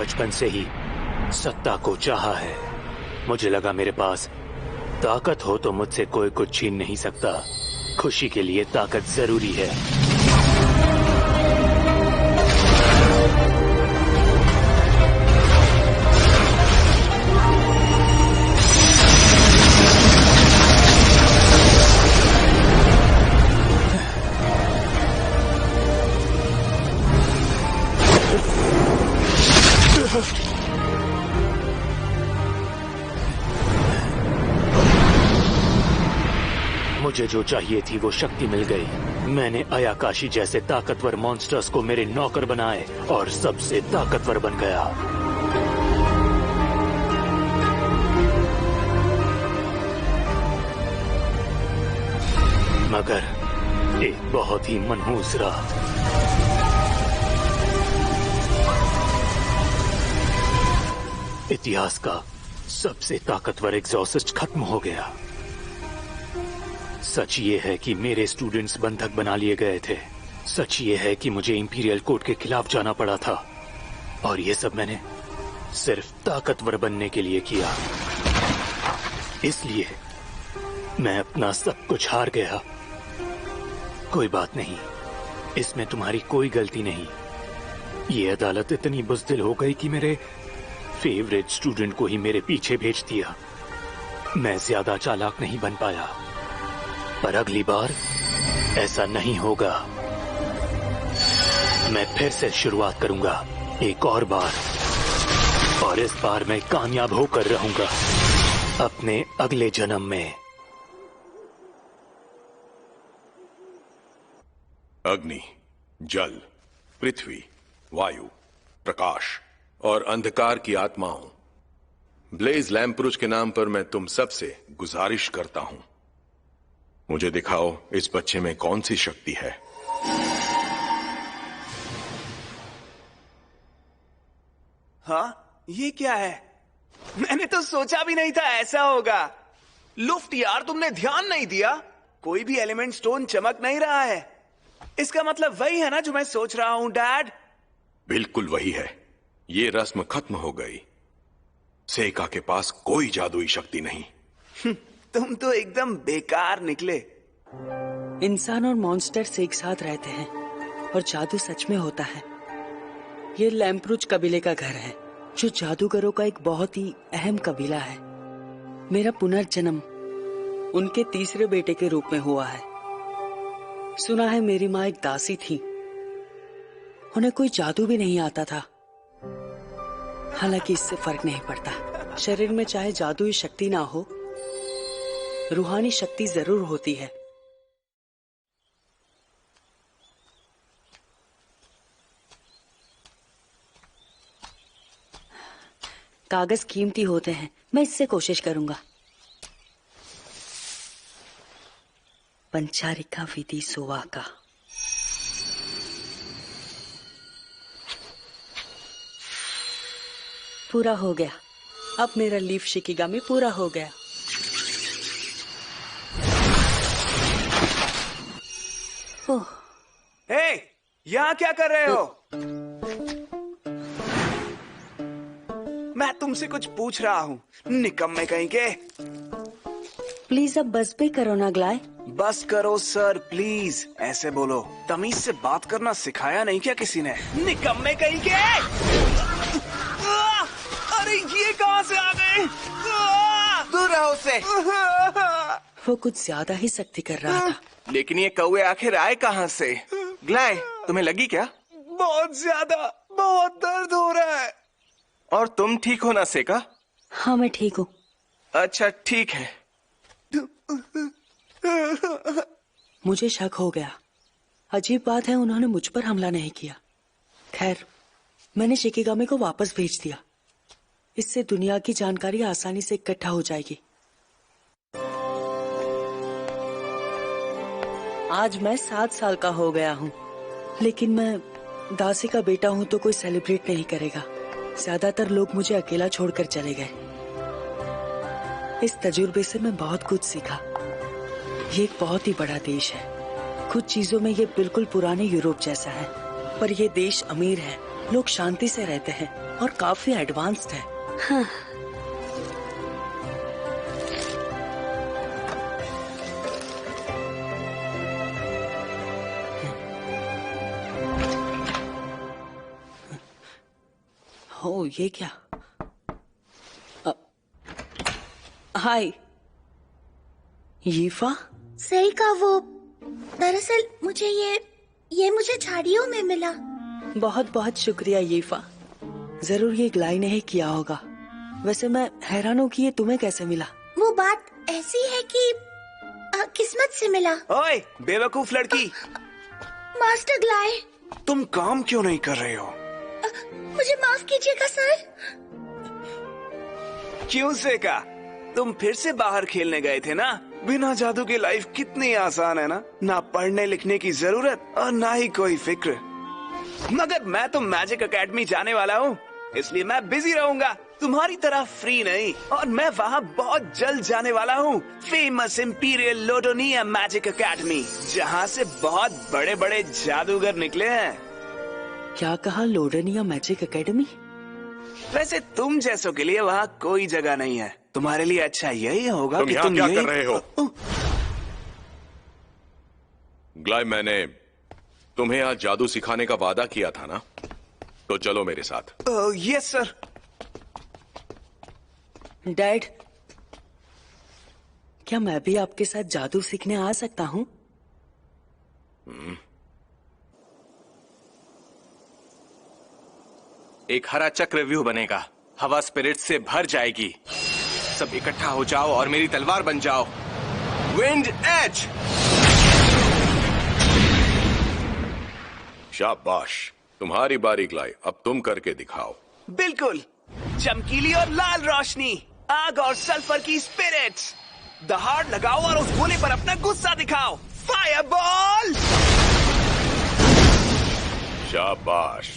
बचपन से ही सत्ता को चाहा है। मुझे लगा मेरे पास ताकत हो तो मुझसे कोई कुछ छीन नहीं सकता। खुशी के लिए ताकत जरूरी है। मुझे जो चाहिए थी वो शक्ति मिल गई। मैंने अयाकाशी जैसे ताकतवर मॉन्स्टर्स को मेरे नौकर बनाए और सबसे ताकतवर बन गया। मगर एक बहुत ही मनहूस रात। इतिहास का सबसे ताकतवर एग्जॉसिस्ट खत्म हो गया। सच ये है कि मेरे स्टूडेंट्स बंधक बना लिए गए थे। सच ये है कि मुझे इंपीरियल कोर्ट के खिलाफ जाना पड़ा था। और ये सब मैंने सिर्फ ताकतवर बनने के लिए किया। इसलिए मैं अपना सब कुछ हार गया। कोई बात नहीं, इसमें तुम्हारी कोई गलती नहीं। ये अदालत इतनी बुज़दिल हो गई कि मेरे फेवरेट स्टूडेंट को ही मेरे पीछे भेज दिया। मैं ज्यादा चालाक नहीं बन पाया, पर अगली बार ऐसा नहीं होगा। मैं फिर से शुरुआत करूंगा एक और बार, और इस बार मैं कामयाब होकर रहूंगा अपने अगले जन्म में। अग्नि, जल, पृथ्वी, वायु, प्रकाश और अंधकार की आत्माओं, ब्लेज लैम्प्रुज के नाम पर मैं तुम सबसे गुजारिश करता हूं, मुझे दिखाओ इस बच्चे में कौन सी शक्ति है। हाँ, ये क्या है? मैंने तो सोचा भी नहीं था ऐसा होगा। लुफ्ट यार, तुमने ध्यान नहीं दिया? कोई भी एलिमेंट स्टोन चमक नहीं रहा है। इसका मतलब वही है ना जो मैं सोच रहा हूं, डैड? बिल्कुल वही है। ये रस्म खत्म हो गई। सेका के पास कोई जादुई शक्ति नहीं। तुम तो एकदम बेकार निकले। इंसान और मॉन्स्टर्स एक साथ रहते हैं और जादू सच में होता है। ये लैम्प्रुज कबीले का घर है, जो जादूगरों का एक बहुत ही अहम कबीला है। मेरा पुनर्जन्म उनके तीसरे बेटे के रूप में हुआ है। सुना है मेरी माँ एक दासी थी, उन्हें कोई जादू भी नहीं आता था। हालांकि इससे फर्क नहीं पड़ता। शरीर में चाहे जादुई शक्ति ना हो, रूहानी शक्ति जरूर होती है। कागज कीमती होते हैं, मैं इससे कोशिश करूंगा। पंचारिका विधि सोवाका। पूरा हो गया। अब मेरा लीफ शिकिगामी पूरा हो गया। हे, यहाँ क्या कर रहे हो? मैं तुमसे कुछ पूछ रहा हूँ, निकम्मे कहीं के। प्लीज अब बस पे करो ना ग्लाय। बस करो सर, प्लीज। ऐसे बोलो। तमीज से बात करना सिखाया नहीं क्या किसी ने? निकम्मे कहीं के। अरे ये कहाँ से आ गए? दूर रहो उससे। वो कुछ ज्यादा ही सख्ती कर रहा था। लेकिन ये कौवे आखिर आए कहाँ से? ग्लाय, तुम्हें लगी क्या? बहुत ज्यादा, बहुत दर्द हो रहा है। और तुम ठीक हो ना सेका? हाँ, मैं ठीक हूँ। अच्छा, ठीक है। मुझे शक हो गया। अजीब बात है, उन्होंने मुझ पर हमला नहीं किया। खैर, मैंने शिकिगामी को वापस भेज दिया। इससे दुनिया की जानकारी आसानी से इकट्ठा हो जाएगी। आज मैं 7 साल का हो गया हूँ, लेकिन मैं दासी का बेटा हूँ तो कोई सेलिब्रेट नहीं करेगा। ज्यादातर लोग मुझे अकेला छोड़कर चले गए। इस तजुर्बे से मैं बहुत कुछ सीखा। ये एक बहुत ही बड़ा देश है। कुछ चीजों में ये बिल्कुल पुराने यूरोप जैसा है, पर यह देश अमीर है लोग शांति से रहते हैं और काफी एडवांस्ड है। हाँ। ओ, ये क्या? हाय यीफा। सही कहा वो। दरअसल मुझे ये मुझे झाड़ियों में मिला। बहुत बहुत शुक्रिया यीफा। जरूर ये ग्लाई ने ही किया होगा। वैसे मैं हैरान हूँ कि ये तुम्हें कैसे मिला। वो बात ऐसी है कि किस्मत से मिला। ओए बेवकूफ लड़की। मास्टर ग्लाई, तुम काम क्यों नहीं कर रहे हो? मुझे माफ कीजिएगा सर। क्यों सेका? तुम फिर से बाहर खेलने गए थे ना? बिना जादू की लाइफ कितनी आसान है ना पढ़ने लिखने की जरूरत और ना ही कोई फिक्र। मगर मैं तो मैजिक एकेडमी जाने वाला हूँ, इसलिए मैं बिजी रहूंगा, तुम्हारी तरह फ्री नहीं। और मैं वहाँ बहुत जल्द जाने वाला हूँ, फेमस इंपीरियल लोडोनिया मैजिक एकेडमी, जहाँ से बहुत बड़े बड़े जादूगर निकले हैं। क्या कहा? लोडोनिया मैजिक एकेडमी? वैसे तुम जैसों के लिए वहाँ कोई जगह नहीं है। तुम्हारे लिए अच्छा यही होगा कि तुम क्या कर रहे हो? ग्लाई, मैंने तुम्हें आज जादू सिखाने का वादा किया था ना, तो चलो मेरे साथ। Yes sir. डैड, क्या मैं भी आपके साथ जादू सीखने आ सकता हूँ? एक हरा चक्रव्यूह बनेगा, हवा स्पिरिट से भर जाएगी। सब इकट्ठा हो जाओ और मेरी तलवार बन जाओ। Wind edge. शाबाश, तुम्हारी बारी ग्लाई, अब तुम करके दिखाओ। बिल्कुल, चमकीली और लाल रोशनी, आग और सल्फर की स्पिरिट्स। दहाड़ लगाओ और उस गोले पर अपना गुस्सा दिखाओ। फायरबॉल। शाबाश।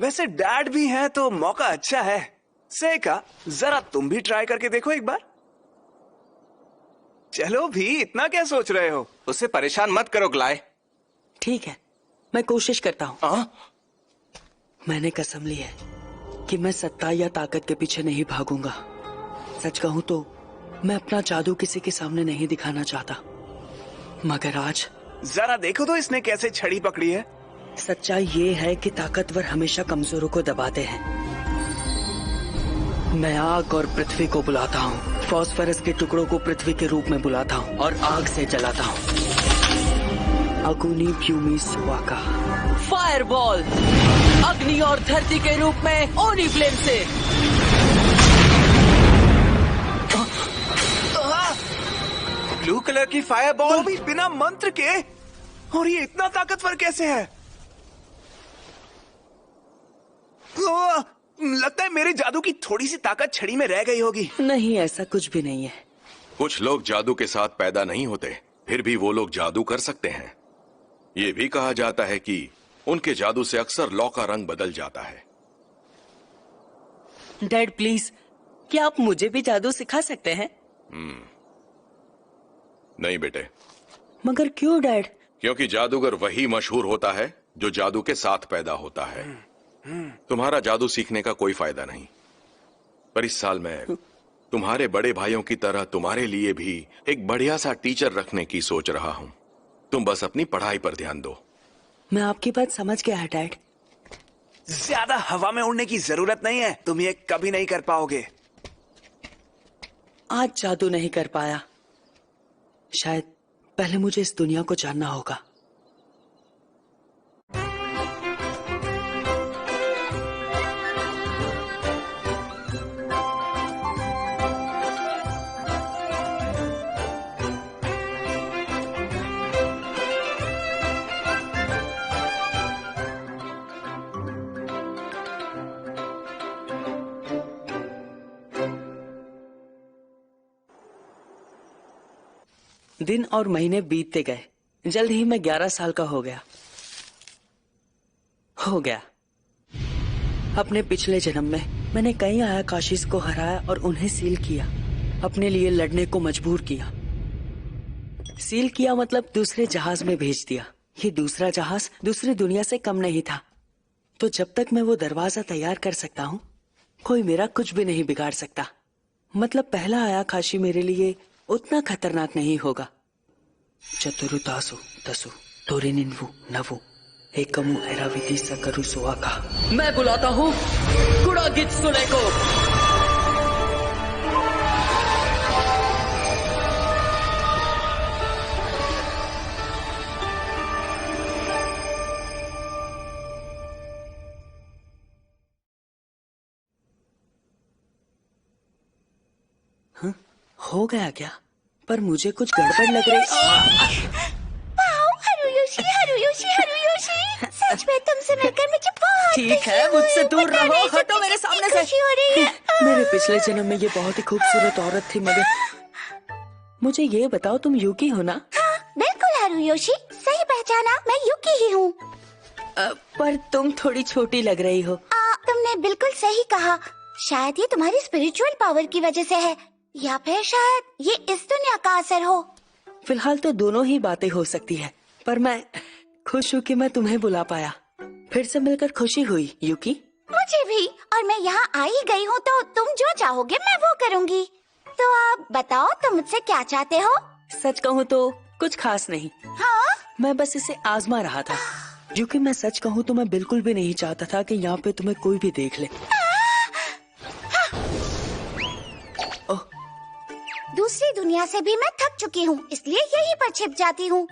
वैसे डैड भी है तो मौका अच्छा है। सेका, जरा तुम भी ट्राई करके देखो एक बार। चलो भी, इतना क्या सोच रहे हो? उसे परेशान मत करो ग्लाई। ठीक है, मैं कोशिश करता हूँ। मैंने कसम ली है कि मैं सत्ता या ताकत के पीछे नहीं भागूंगा। सच कहूँ तो मैं अपना जादू किसी के सामने नहीं दिखाना चाहता, मगर आज जरा देखो तो इसने कैसे छड़ी पकड़ी है। सच्चाई ये है कि ताकतवर हमेशा कमजोरों को दबाते हैं। मैं आग और पृथ्वी को बुलाता हूँ, फास्फोरस के टुकड़ों को पृथ्वी के रूप में बुलाता हूँ और आग से जलाता हूँ। अग्नि प्यूमी सुवाका। फायरबॉल, अग्नि और धरती के रूप में ओनी फ्लेम से। ब्लू कलर की फायरबॉल, वो भी बिना मंत्र के। और ये इतना ताकतवर कैसे है? लगता है मेरे जादू की थोड़ी सी ताकत छड़ी में रह गई होगी। नहीं, ऐसा कुछ भी नहीं है। कुछ लोग जादू के साथ पैदा नहीं होते, फिर भी वो लोग जादू कर सकते हैं। ये भी कहा जाता है कि उनके जादू से अक्सर लौ का रंग बदल जाता है। डैड प्लीज, क्या आप मुझे भी जादू सिखा सकते हैं? नहीं बेटे। मगर क्यों डैड? क्योंकि जादूगर वही मशहूर होता है जो जादू के साथ पैदा होता है। तुम्हारा जादू सीखने का कोई फायदा नहीं। पर इस साल मैं तुम्हारे बड़े भाइयों की तरह तुम्हारे लिए भी एक बढ़िया सा टीचर रखने की सोच रहा हूँ। तुम बस अपनी पढ़ाई पर ध्यान दो। मैं आपकी बात समझ गया है डैड। ज्यादा हवा में उड़ने की जरूरत नहीं है, तुम ये कभी नहीं कर पाओगे। आज जादू नहीं कर पाया, शायद पहले मुझे इस दुनिया को जानना होगा। दिन और महीने बीतते गए। जल्द ही मैं 11 साल का हो गया। अपने पिछले जन्म में मैंने कई आयाकाशीस को हराया और उन्हें सील किया, अपने लिए लड़ने को मजबूर किया। सील किया मतलब दूसरे जहाज में भेज दिया। ये दूसरा जहाज दूसरी दुनिया से कम नहीं था, तो जब तक मैं वो दरवाजा तैयार कर सकता हूँ, कोई मेरा कुछ भी नहीं बिगाड़ सकता। मतलब पहला आया काशी मेरे लिए उतना खतरनाक नहीं होगा। चतुरु तासु तसु तोरिनिन्वु नवु एकमु एराविधि सकरु सुआका। मैं बुलाता हूँ कुड़ागित्सुने को। हो गया क्या? पर मुझे कुछ गड़बड़ लग रही। हारुयोशी, हारुयोशी, हारुयोशी, सच में तुमसे मिलकर मुझे बहुत ठीक है, मुझसे दूर रहो, हटो मेरे सामने से। खुशी हो रही है। मेरे पिछले जन्म में ये बहुत ही खूबसूरत औरत थी, मगर मुझे ये बताओ तुम यूकी हो ना? हाँ, बिल्कुल हारुयोशी, सही पहचाना, मैं यूकी ही हूँ। पर तुम थोड़ी छोटी लग रही हो। तुमने बिल्कुल सही कहा। शायद ये तुम्हारी स्पिरिचुअल पावर की वजह से है, या फिर शायद ये इस दुनिया का असर हो। फिलहाल तो दोनों ही बातें हो सकती है, पर मैं खुश हूँ कि मैं तुम्हें बुला पाया। फिर से मिलकर खुशी हुई यूकी। मुझे भी, और मैं यहाँ आ ही गई हूँ तो तुम जो चाहोगे मैं वो करूँगी। तो आप बताओ, तुम मुझसे क्या चाहते हो? सच कहूँ तो कुछ खास नहीं। हाँ? मैं बस इसे आजमा रहा था, क्योंकि मैं सच कहूँ तो मैं बिल्कुल भी नहीं चाहता था कि यहाँ पे तुम्हें कोई भी देख ले। दूसरी दुनिया से भी मैं थक चुकी हूँ, इसलिए यहीं पर छिप जाती हूँ।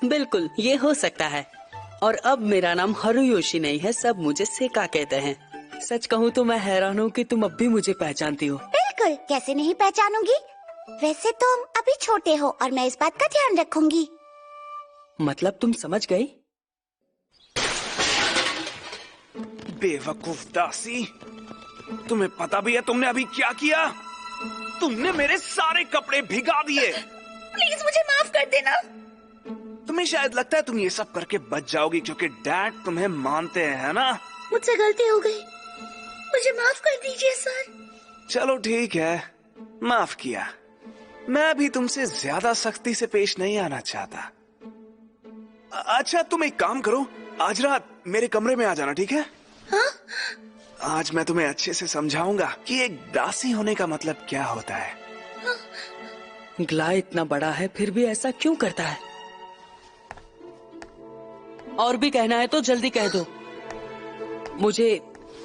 बिल्कुल, ये हो सकता है। और अब मेरा नाम हारुयोशी नहीं है, सब मुझे सेका कहते हैं। सच कहूँ तो मैं हैरान हूँ कि तुम अब भी मुझे पहचानती हो। बिल्कुल, कैसे नहीं पहचानूंगी। वैसे तुम अभी छोटे हो और मैं इस बात का ध्यान रखूंगी। मतलब तुम समझ गई? बेवकूफ दासी, तुम्हें पता भी है तुमने अभी क्या किया? तुमने मेरे सारे कपड़े भिगा दिए। प्लीज मुझे माफ कर देना। तुम्हें शायद लगता है तुम ये सब करके बच जाओगी क्योंकि डैड तुम्हें मानते हैं, है ना? मुझसे गलती हो गई, मुझे माफ कर दीजिए सर। चलो ठीक है, माफ किया। मैं भी तुमसे ज्यादा सख्ती से पेश नहीं आना चाहता। अच्छा, तुम एक काम करो, आज रात मेरे कमरे में आ जाना, ठीक है? हाँ? आज मैं तुम्हें अच्छे से समझाऊंगा कि एक दासी होने का मतलब क्या होता है। ग्ला इतना बड़ा है फिर भी ऐसा क्यों करता है? और भी कहना है तो जल्दी कह दो। मुझे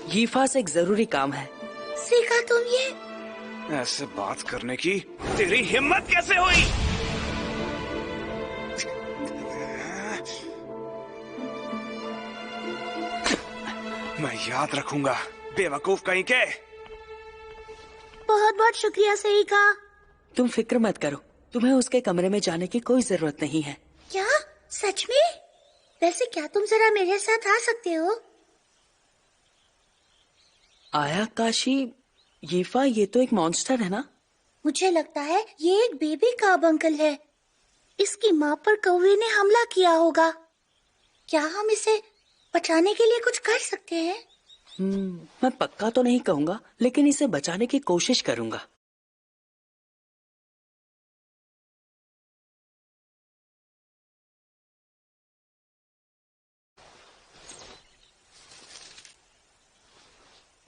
यीफा से एक जरूरी काम है। सीखा तुम ये? ऐसे बात करने की तेरी हिम्मत कैसे हुई? मैं याद रखूंगा, बेवकूफ कहीं के। बहुत बहुत शुक्रिया सेका। तुम फिक्र मत करो, तुम्हें उसके कमरे में जाने की कोई जरूरत नहीं है। क्या? सच में? वैसे क्या तुम जरा मेरे साथ आ सकते हो? आया काशी, यीफा ये तो एक मॉन्स्टर है ना? मुझे लगता है ये एक बेबी काब अंकल है। इसकी माँ पर कौवे ने हमला किया होगा। क्या हम इसे बचाने के लिए कुछ कर सकते हैं? मैं पक्का तो नहीं कहूंगा, लेकिन इसे बचाने की कोशिश करूंगा।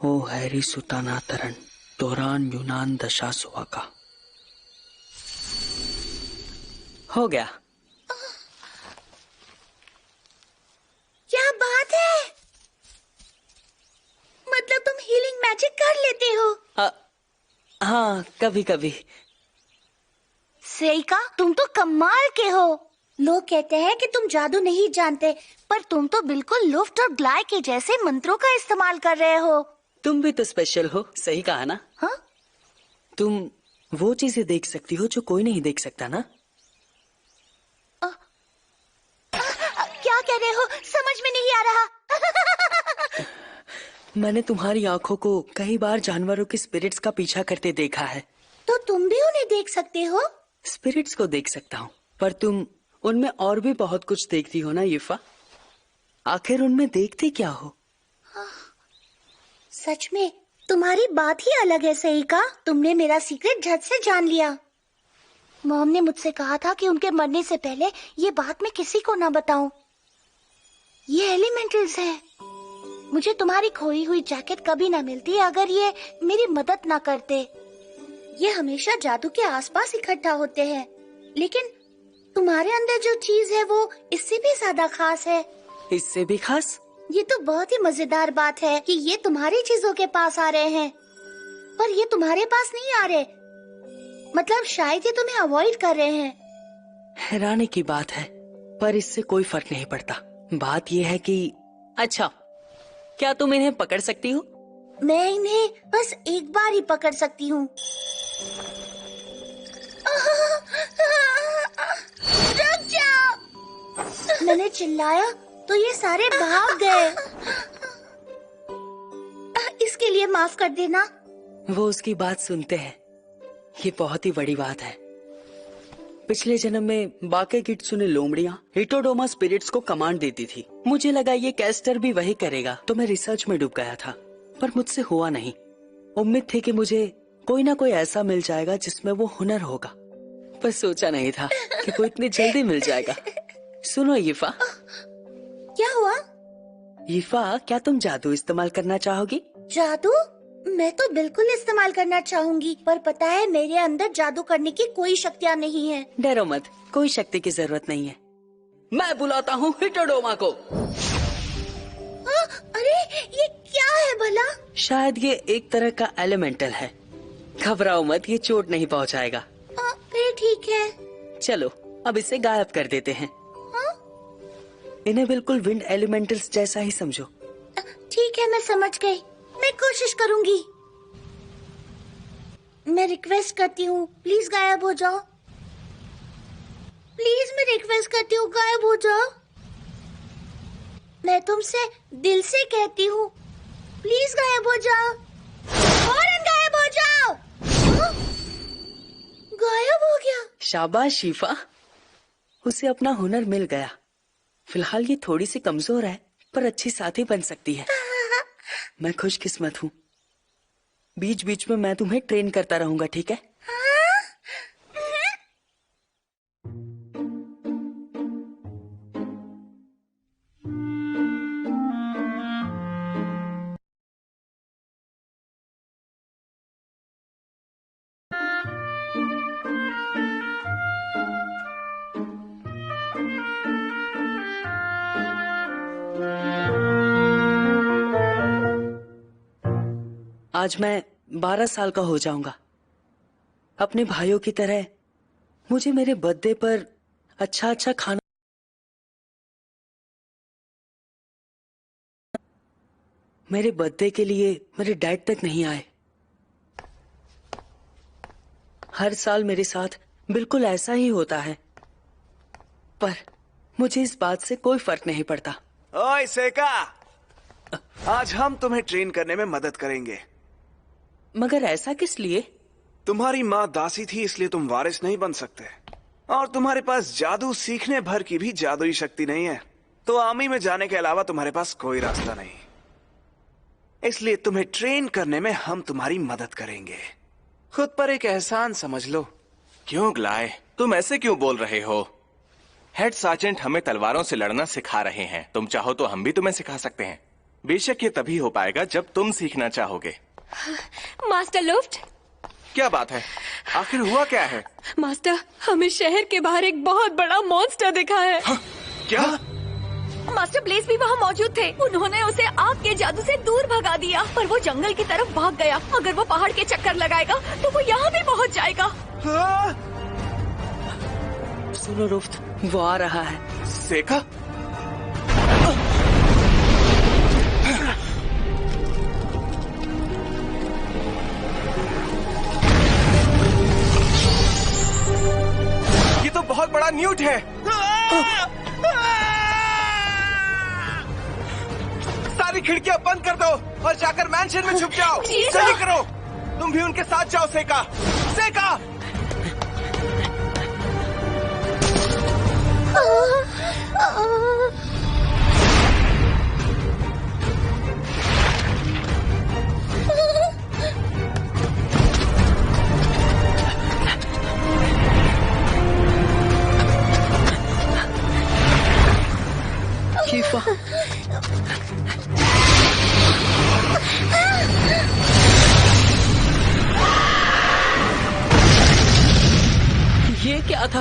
ओ हैरी सुताना तरन दौरान यूनान दशा सुहाका। हो गया। क्या बात है? मतलब तुम हीलिंग मैजिक कर लेते हो? हाँ, कभी कभी। सेका, तुम तो कमाल के हो। लोग कहते हैं कि तुम जादू नहीं जानते, पर तुम तो बिल्कुल लुफ्ट और ग्लाय के जैसे मंत्रों का इस्तेमाल कर रहे हो। तुम भी तो स्पेशल हो, सही कहा ना? हाँ? तुम वो चीजें देख सकती हो जो कोई नहीं देख सकता ना? क्या कह रहे हो? समझ में नहीं आ रहा। मैंने तुम्हारी आंखों को कई बार जानवरों के स्पिरिट्स का पीछा करते देखा है। तो तुम भी उन्हें देख सकते हो? स्पिरिट्स को देख सकता हूँ, पर तुम उनमें और भी बहुत कुछ देखती हो ना यीफा? आखिर उनमें देखते क्या हो? सच में तुम्हारी बात ही अलग है सेका। तुमने मेरा सीक्रेट झट से जान लिया। मॉम ने मुझसे कहा था कि उनके मरने से पहले ये बात मैं किसी को ना बताऊं। ये एलिमेंटल्स है। मुझे तुम्हारी खोई हुई जैकेट कभी ना मिलती अगर ये मेरी मदद ना करते। ये हमेशा जादू के आसपास इकट्ठा होते हैं, लेकिन तुम्हारे अंदर जो चीज है वो इससे भी ज्यादा खास है। इससे भी खास? ये तो बहुत ही मजेदार बात है कि ये तुम्हारी चीजों के पास आ रहे हैं, पर ये तुम्हारे पास नहीं आ रहे। मतलब शायद ये तुम्हें अवॉइड कर रहे हैं। हैरानी की बात है, पर इससे कोई फर्क नहीं पड़ता। बात ये है कि अच्छा, क्या तुम इन्हें पकड़ सकती हो? मैं इन्हें बस एक बार ही पकड़ सकती हूँ। रुक जाओ! मैंने चिल्लाया तो ये सारे भाग गए। इसके लिए माफ कर देना। वो उसकी बात सुनते हैं। ये बहुत ही बड़ी बात है। पिछले जन्म में बाके किट्सू ने लोमड़ियां हिटोडोमा स्पिरिट्स को कमांड देती थी। मुझे लगा ये कैस्टर भी वही करेगा, तो मैं रिसर्च में डूब गया था, पर मुझसे हुआ नहीं। उम्मीद थी कि मुझे कोई ना कोई ऐसा मिल जाएगा जिसमें वो हुनर होगा, पर सोचा नहीं था कि वो इतनी जल्दी मिल जाएगा। सुनो यीफा। क्या हुआ? यीफा, क्या तुम जादू इस्तेमाल करना चाहोगी? जादू? मैं तो बिल्कुल इस्तेमाल करना चाहूंगी, पर पता है मेरे अंदर जादू करने की कोई शक्तियाँ नहीं है। डरो मत, कोई शक्ति की जरूरत नहीं है। मैं बुलाता हूँ हिटोडोमा को। अरे ये क्या है भला? शायद ये एक तरह का एलिमेंटल है। घबराओ मत, ये चोट नहीं पहुँचाएगा। फिर ठीक है। चलो अब इसे गायब कर देते हैं। इन्हें बिल्कुल विंड एलिमेंटल्स जैसा ही समझो। ठीक है, मैं समझ गई। मैं कोशिश करूंगी। मैं रिक्वेस्ट करती हूँ, प्लीज गायब हो जाओ। प्लीज मैं रिक्वेस्ट करती हूँ, गायब हो जाओ। मैं तुमसे दिल से कहती हूँ, प्लीज गायब हो जाओ। फौरन गायब हो जाओ। गायब हो गया। शाबाश शीफा, उसे अपना हुनर मिल गया। फिलहाल ये थोड़ी सी कमजोर है, पर अच्छी साथी बन सकती है। मैं खुशकिस्मत हूँ। बीच बीच में मैं तुम्हें ट्रेन करता रहूंगा, ठीक है? आज मैं 12 साल का हो जाऊंगा। अपने भाइयों की तरह मुझे मेरे बर्थडे पर अच्छा अच्छा खाना, मेरे बर्थडे के लिए मेरे डैड तक नहीं आए। हर साल मेरे साथ बिल्कुल ऐसा ही होता है, पर मुझे इस बात से कोई फर्क नहीं पड़ता। ओए सेका, आज हम तुम्हें ट्रेन करने में मदद करेंगे। मगर ऐसा किस लिए? तुम्हारी माँ दासी थी, इसलिए तुम वारिस नहीं बन सकते, और तुम्हारे पास जादू सीखने भर की भी जादुई शक्ति नहीं है, तो आर्मी में जाने के अलावा तुम्हारे पास कोई रास्ता नहीं। इसलिए तुम्हें ट्रेन करने में हम तुम्हारी मदद करेंगे। खुद पर एक एहसान समझ लो। क्यों ग्लाय, तुम ऐसे क्यों बोल रहे हो? हेड सार्जेंट हमें तलवारों से लड़ना सिखा रहे हैं। तुम चाहो तो हम भी तुम्हें सिखा सकते हैं। बेशक ये तभी हो पाएगा जब तुम सीखना चाहोगे। मास्टर लुफ्ट, क्या बात है? आखिर हुआ क्या है? मास्टर, हमें शहर के बाहर एक बहुत बड़ा मॉन्स्टर दिखा है। क्या? मास्टर ब्लेज भी वहाँ मौजूद थे। उन्होंने उसे आग के जादू से दूर भगा दिया, पर वो जंगल की तरफ भाग गया। अगर वो पहाड़ के चक्कर लगाएगा तो वो यहाँ भी पहुँच जाएगा। सुनो रुफ्त, वो आ रहा है। सेका? ये तो बहुत बड़ा न्यूट है। सारी खिड़कियां बंद कर दो और जाकर मैंशन में छुप जाओ। जल्दी करो, तुम भी उनके साथ जाओ। सेका, सेका! कीफा, क्या था?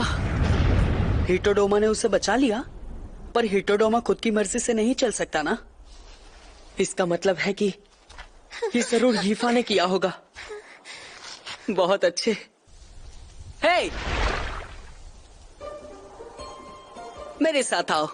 हिटोडोमा ने उसे बचा लिया, पर हिटोडोमा खुद की मर्जी से नहीं चल सकता ना। इसका मतलब है कि ये जरूर हीफा ने किया होगा। बहुत अच्छे। हे, मेरे साथ आओ।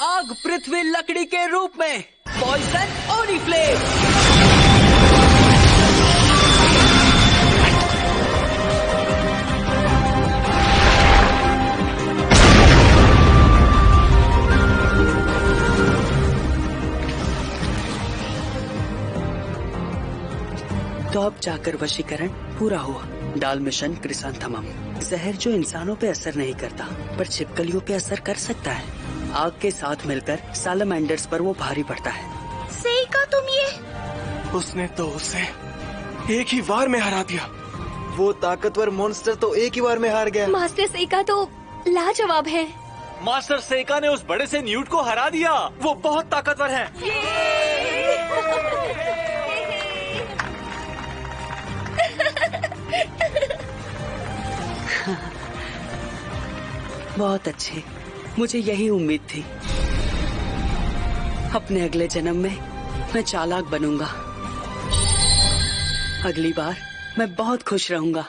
आग पृथ्वी लकड़ी के रूप में, पॉइजन ओरिफ्लेम। तो अब जाकर वशीकरण पूरा हुआ। डाल मिशन क्रिसांथमम, जहर जो इंसानों पे असर नहीं करता पर छिपकलियों पे असर कर सकता है। आग के साथ मिलकर सालामैंडर्स पर वो भारी पड़ता है। सेइका, तुम ये? उसने तो उसे एक ही बार में हरा दिया। वो ताकतवर मॉन्स्टर तो एक ही बार में हार गया। मास्टर सेइका तो लाजवाब है। मास्टर सेइका ने उस बड़े से न्यूट को हरा दिया। वो बहुत ताकतवर है। बहुत अच्छे, मुझे यही उम्मीद थी। अपने अगले जन्म में मैं चालाक बनूंगा। अगली बार मैं बहुत खुश रहूंगा।